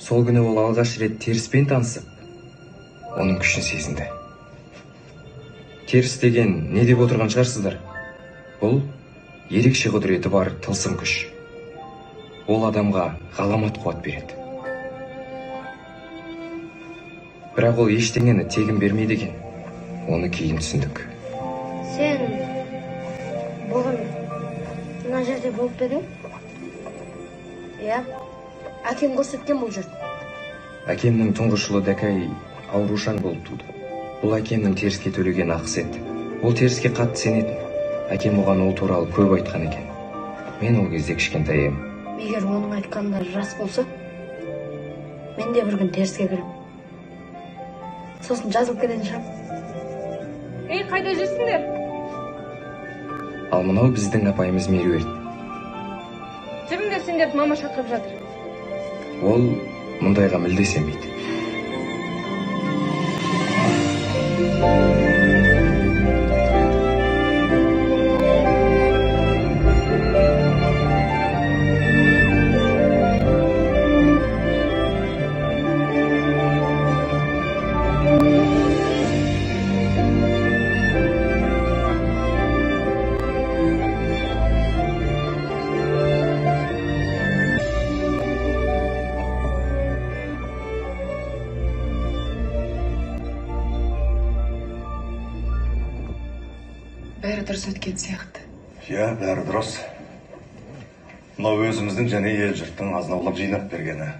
Сол күні ол алғаш рет теріспен танысып, оның күшін сезінді. Теріс деген не деп отырған шығарсыздар? Бұл ерекше құдіреті бар тылсым күш. Ол адамға ғаламат қуат береді. Бірақ ол ештеңені тегін бермейді екен. Оны кейін түсіндік. Сен бүгін мына жерде болып па едің? Иә, әкем көрсеткен бұл жерді. Әкемнің тұңғыш ұлы Дәкай аурушаң болып туды. Бұл әкемнің теріске төлеген ақысы еді. Ол теріске қатты сенетін. Әкем оған ол туралы көп айтқан екен. Мен ол кезде кішкентай ем. Егер оның айтқандары рас болса, мен де бір күн теріске кіріп, сосын жазылып кететін шығармын. Ей, қайда жүрсіңдер? Ал мынау біздің апайымыз Меруерт. Жүріңдер, сендерді мама шақырып жатыр. Ол мұндайға мүлде сенбейді. Бәрі дұрыс өткен сияқты. Иә, бәрі дұрыс. Мынау өзіміздің және ел жұрттың азнаулап жинап бергені.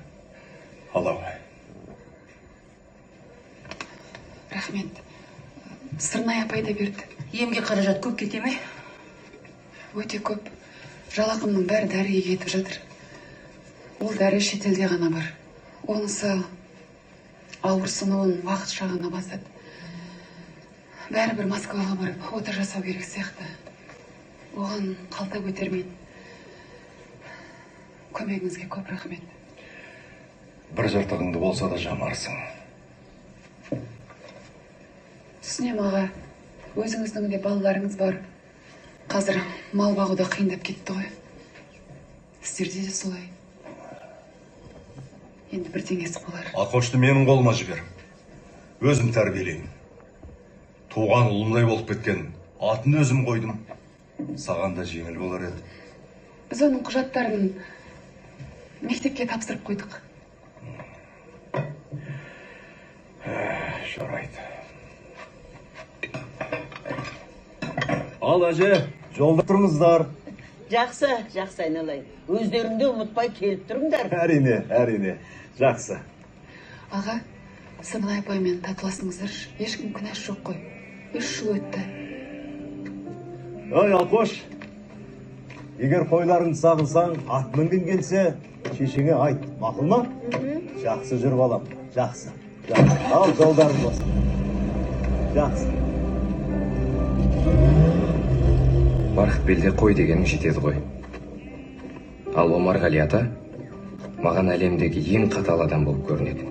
Алау. Рахмет. Сырнай апай да берді. Емге қаражат көп кете ме? Өте көп. Жалақымның бәрі дәріге кетіп жатыр. Ол дәрі шетелде ғана бар. Онысы ауырсынуын уақытша ғана басады. Бәрі бір Москваға барып, ота жасау керек сияқты. Оған қалта көтермейді. Көмегіңізге көп рахмет. Бір жыртығыңды болса да жамарсың. Түсінем аға, өзіңіздің де балаларыңыз бар. Қазір мал бағуда қиындап кетті ғой. Сіздерде де солай. Енді бірдеңесі болар. Ақошты менің қолыма жібер. Өзім тәрбиелеймін. Туған ұлымдай болып кеткен атын өзім қойдым. Саған да жеңіл болар еді. Біз оның құжаттарын мектепке тапсырып қойдық. Жарайды. Ал әже, жолда тұрыңыздар. Жақсы, жақсы айналайын. Өздеріңді ұмытпай келіп тұрыңдар. Әрине, жақсы. Аға, Сыбылай апаймен татуласыңыздар. Ешкім күнәш жоқ қой. 3 жыл өтті. Ой, Алқош, егер қойларыңды сағынсаң, ат мінгің келсе, шешеңе айт, мақұл ма? Жақсы жүр балам, жақсы. Ал жолдарың болсын. Жақсы. Барқыт белде қой дегенің жетеді ғой. Ал Омарғали ата маған әлемдегі ең қатал адам болып көрінеді.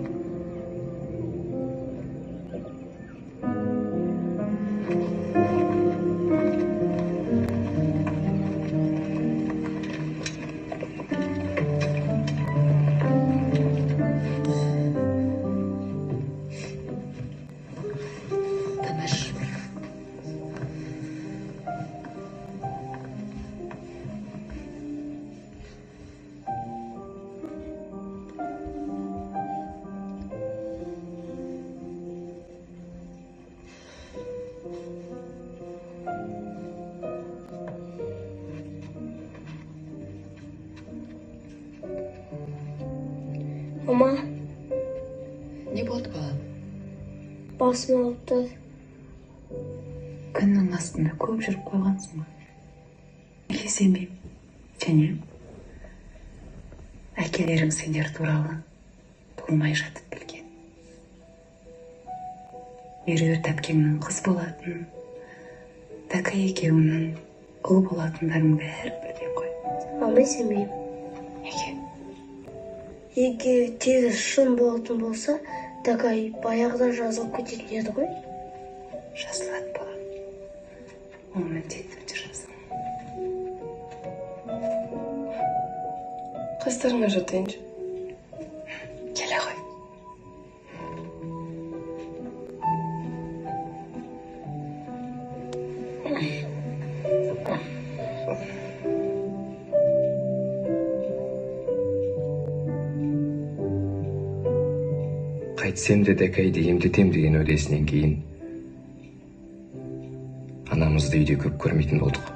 Мама, Не болды балам? басым ауырды. Күннің астында көп жүріп қойғансың ба? Неге сенбеймін? Және әкелерің сендер туралы болмай жатып білген. Меруерт әпкемнің қыз болатын, Дәкай екеуінің ұл болатындарың бәрі білген ғой. Алмай сенбеймін. Неге? Егер тегіс шын болатын болса, Дәкай баяғыда жазылып кететін еді ғой. Жазылады балам. Ол міндетті түрде жазылады. Қастарыңа жатайыншы. Кел қайтсем де дәкәйді емдетем деген өдесінен кейін анамызды үйде көп көрмейтін болдық.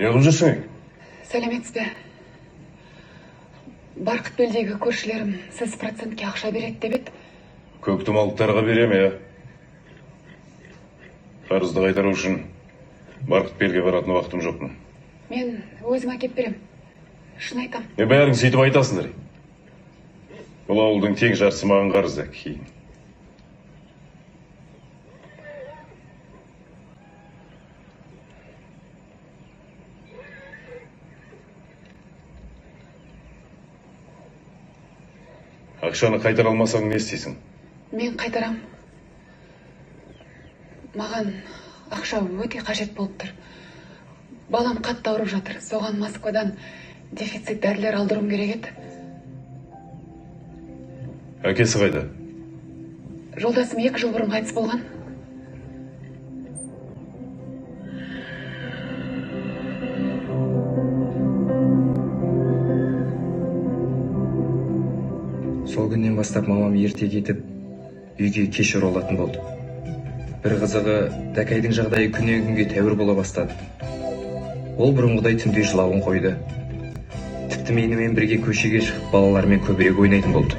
Не қылып жүрсің? сәлеметсіз бе? Барқытбелдегі көршілерім сіз процентке ақша береді деп еді. Көктұмалықтарға берем, я. Қарызды қайтару үшін Барқытбелге баратын уақытым жоқ. Мен өзім әкеп берем. Шын айтам. Бәрің сөйтіп айтасыңдар. Бұл ауылдың тең жартысы маған қарызды кейін. Ақшаны қайтара алмасаң не істейсің? Мен қайтарам. Маған ақша өте қажет болып тұр. Балам қатты ауырып жатыр. Соған Москвадан дефицит дәрілер алдыруым керек еді. Әкесі қайда? Жолдасым 2 жыл бұрын қайтыс болған. Сол күннен бастап мамам ерте кетіп, үйге кеш оралатын болды. Бір қызығы, дәкәйдің жағдайы күннен күнге тәуір бола бастады. Ол бұрынғыдай түнде жылауын қойды. Тіпті менімен бірге көшеге шығып балалармен көбірек ойнайтын болды.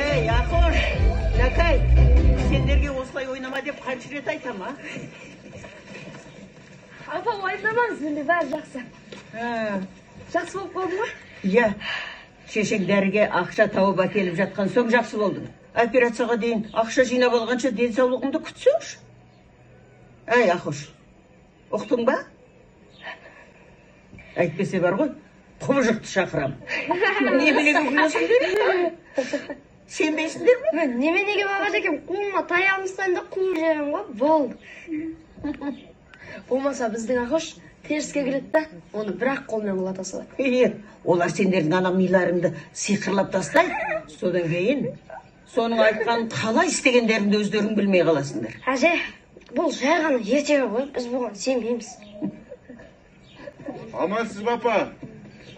Ей, Ақош, Дәкәй, сендерге осылай ойнама деп қанша рет айтам, а? Апа, уайымдамаңыз, менде бәрі жақсы. Жақсы болып қалды ма? Иә, шешең дәріге ақша тауып әкеліп жатқан соң жақсы болдың. Операцияға дейін ақша жинап алғанша денсаулығыңды күтсеңші. Ей, Ақош, ұқтың ба? Әйтпесе бар ғой, құбыжықты шақырам. Неменеге күлесіңдер? Сенбейсіңдер ме? Мен неменеге бағады екен, қолыма таяғым ұстайын қуып жіберем ғой, болды. Болмаса біздің Ақош теріске келеді да, оны бір-ақ қолмен құлата салады. Олар сендердің ана миларыңды сиқырлап тастайды. Содан кейін соның айтқанын қалай істегендеріңді өздерің білмей қаласыңдар. Әже, бұл жай ғана ертегі ғой, біз бұған сенбейміз. Амансыз бапа,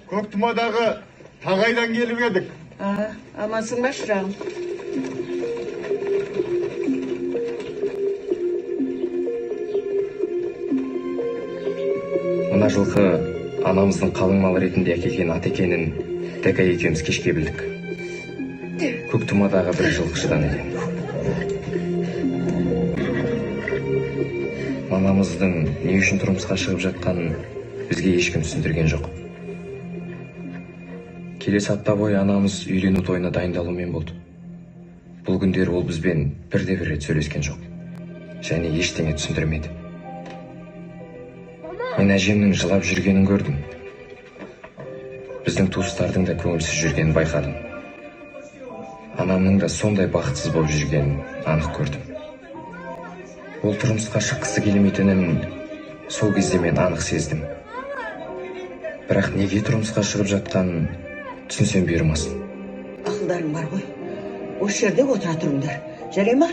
Көктұмадағы Тағайдан келіп едік. Амансың ба, шырағым? Мына жылқы анамыздың қалың мал ретінде әкелген ат екенін Дәкәй екеуміз кешке білдік. Көктұмадағы бір жылқышыдан екен. Мамамыздың не үшін тұрмысқа шығып жатқанын бізге ешкім түсіндірген жоқ. Келесі апта бойы анамыз үйлену тойына дайындалумен болды. Бұл күндер ол бізбен бірде-бір рет сөйлескен жоқ. Және ештеңе түсіндірмеді. Мен әжемнің жылап жүргенін көрдім. Біздің туыстардың да көңілсіз жүргенін байқадым. Анамның да сондай бақытсыз болып жүргенін анық көрдім. Ол тұрмысқа шыққысы келмейтінін сол кезде мен анық сездім. Бірақ неге тұрмысқа шығып жатқанын түсінсем бұйырмасын. Ақылдарың бар ғой. Осы жерде отыра тұрыңдар. Жарай ма?